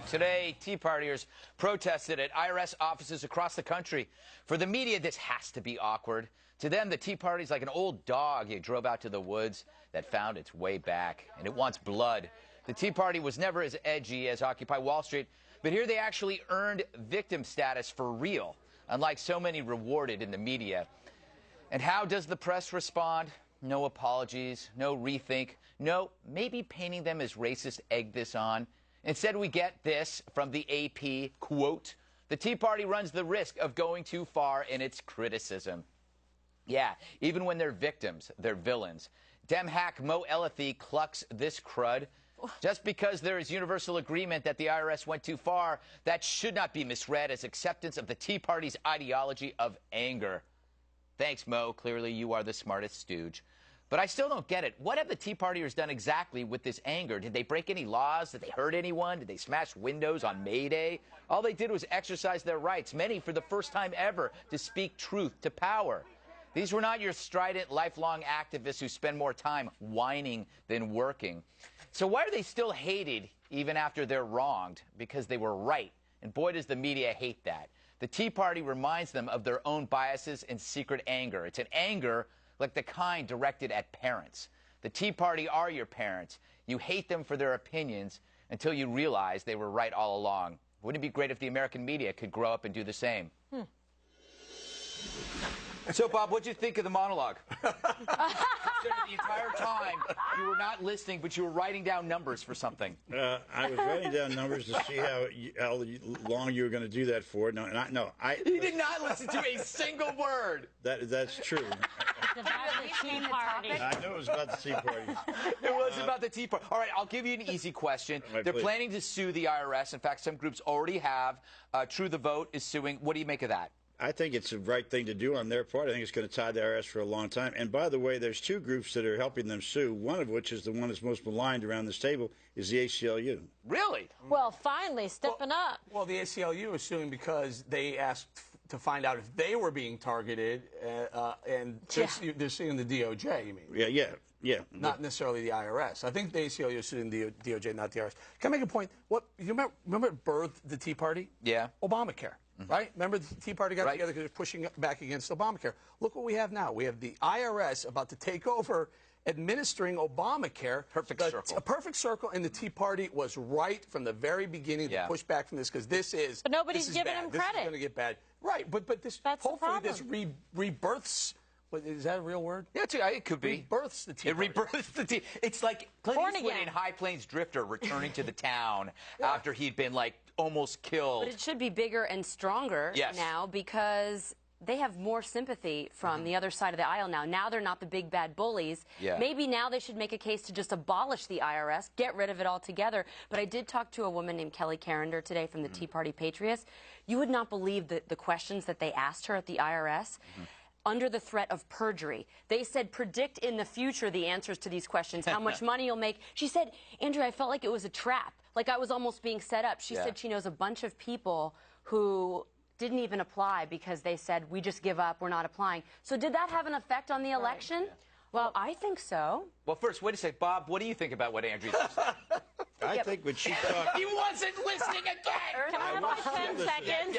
Today, Tea Partiers protested at IRS offices across the country. For the media, this has to be awkward. To them, the Tea Party's like an old dog you drove out to the woods that found its way back, and it wants blood. The Tea Party was never as edgy as Occupy Wall Street, but here they actually earned victim status for real, unlike so many rewarded in the media. And how does the press respond? No apologies, no rethink, no maybe painting them as racist egged this on. Instead, we get this from the AP, quote, "The Tea Party runs the risk of going too far in its criticism." Yeah, even when they're victims, they're villains. Dem hack Mo Elliothy clucks this crud. Just because there is universal agreement that the IRS went too far, that should not be misread as acceptance of the Tea Party's ideology of anger. Thanks, Mo. Clearly, you are the smartest stooge. But I still don't get it. What have the Tea Partiers done exactly with this anger? Did they break any laws? Did they hurt anyone? Did they smash windows on May Day? All they did was exercise their rights, many for the first time ever, to speak truth to power. These were not your strident, lifelong activists who spend more time whining than working. So why are they still hated even after they're wronged? Because they were right. And boy, does the media hate that. The Tea Party reminds them of their own biases and secret anger. It's an anger like the kind directed at parents. The Tea Party are your parents. You hate them for their opinions until you realize they were right all along. Wouldn't it be great if the American media could grow up and do the same? So, Bob, what'd you think of the monologue? The entire time, you were not listening, but you were writing down numbers for something. I was writing down numbers to see how long you were going to do that for. He did not listen to a single word. That's true. It's about the Tea Party. I knew it was about the Tea Party. It was about the Tea Party. All right, I'll give you an easy question. They're planning to sue the IRS. In fact, some groups already have. True the Vote is suing. What do you make of that? I think it's the right thing to do on their part. I think it's going to tie the IRS for a long time. And by the way, there's two groups that are helping them sue, one of which is the one that's most maligned around this table, is the ACLU. Really? Well, finally, stepping up. Well, the ACLU is suing because they asked to find out if they were being targeted, and they're suing the DOJ, you mean? Yeah. Not necessarily the IRS. I think the ACLU is suing the DOJ, not the IRS. Can I make a point? You remember it birthed the Tea Party? Yeah. Obamacare. Right? Remember the Tea Party got together because they're pushing back against Obamacare. Look what we have now. We have the IRS about to take over administering Obamacare. Perfect circle. A perfect circle, and the Tea Party was right from the very beginning to push back from this because this is But nobody's giving them credit. This is going to get bad. Right, but this hopefully this rebirths. Is that a real word? Yeah, it could be. Rebirths the Tea Party. It rebirths the Tea. It's like Clint Eastwood in High Plains Drifter returning to the town after he'd been, like, almost killed. But it should be bigger and stronger now because they have more sympathy from the other side of the aisle now. Now they're not the big bad bullies. Maybe now they should make a case to just abolish the IRS, get rid of it altogether. But I did talk to a woman named Kelly Carrender today from the Tea Party Patriots. You would not believe the questions that they asked her at the IRS. Under the threat of perjury. They said, predict in the future the answers to these questions, how much money you'll make. She said, Andrew, I felt like it was a trap, like I was almost being set up. She said she knows a bunch of people who didn't even apply because they said, we just give up, we're not applying. So did that have an effect on the election? Well, I think so. Well, first, wait a sec. Bob, what do you think about what Andrew just said? I think when she talked... He wasn't listening again! Can I have like 10 seconds?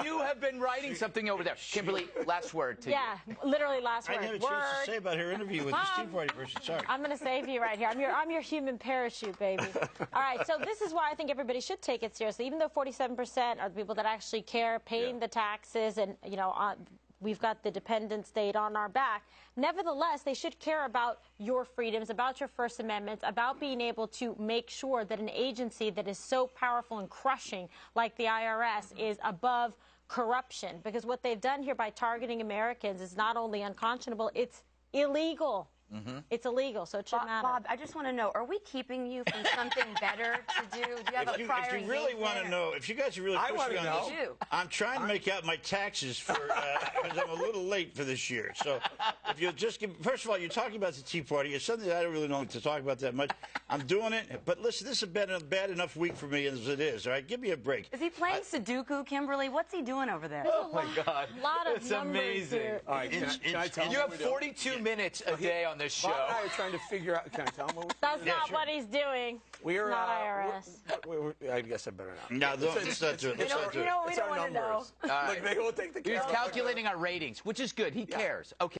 You have been writing something over there. Kimberly, last word to you. Yeah, literally last word. I didn't have a chance to say about her interview with the Tea Party person. Sorry. I'm going to save you right here. I'm your human parachute, baby. All right, so this is why I think everybody should take it seriously. Even though 47% are the people that actually care, paying the taxes, and, you know, we've got the dependent state on our back. Nevertheless, they should care about your freedoms, about your First Amendment, about being able to make sure that an agency that is so powerful and crushing like the IRS is above corruption. Because what they've done here by targeting Americans is not only unconscionable, it's illegal. It's illegal, so it shouldn't matter. Bob, I just want to know, are we keeping you from something better to do? Do you have a prior If you really want to know, if you guys are really pushing on this, I'm trying to make out my taxes for because I'm a little late for this year. So if you'll just give, first of all, you're talking about the Tea Party. It's something that I don't really know to talk about that much. I'm doing it, but listen, this has been a bad enough week for me as it is. All right, give me a break. Is he playing Sudoku, Kimberly? What's he doing over there? Oh my God, a lot of it's amazing. Here. All right, can I tell you have 42 minutes a day on the this show. Bob and I are trying to figure out. Can I tell him what That's not what he's doing. We're not IRS. I guess I better not. No, it's not true. We don't want to know. Look, they will take the camera. He's calculating our ratings, which is good. He cares. Okay.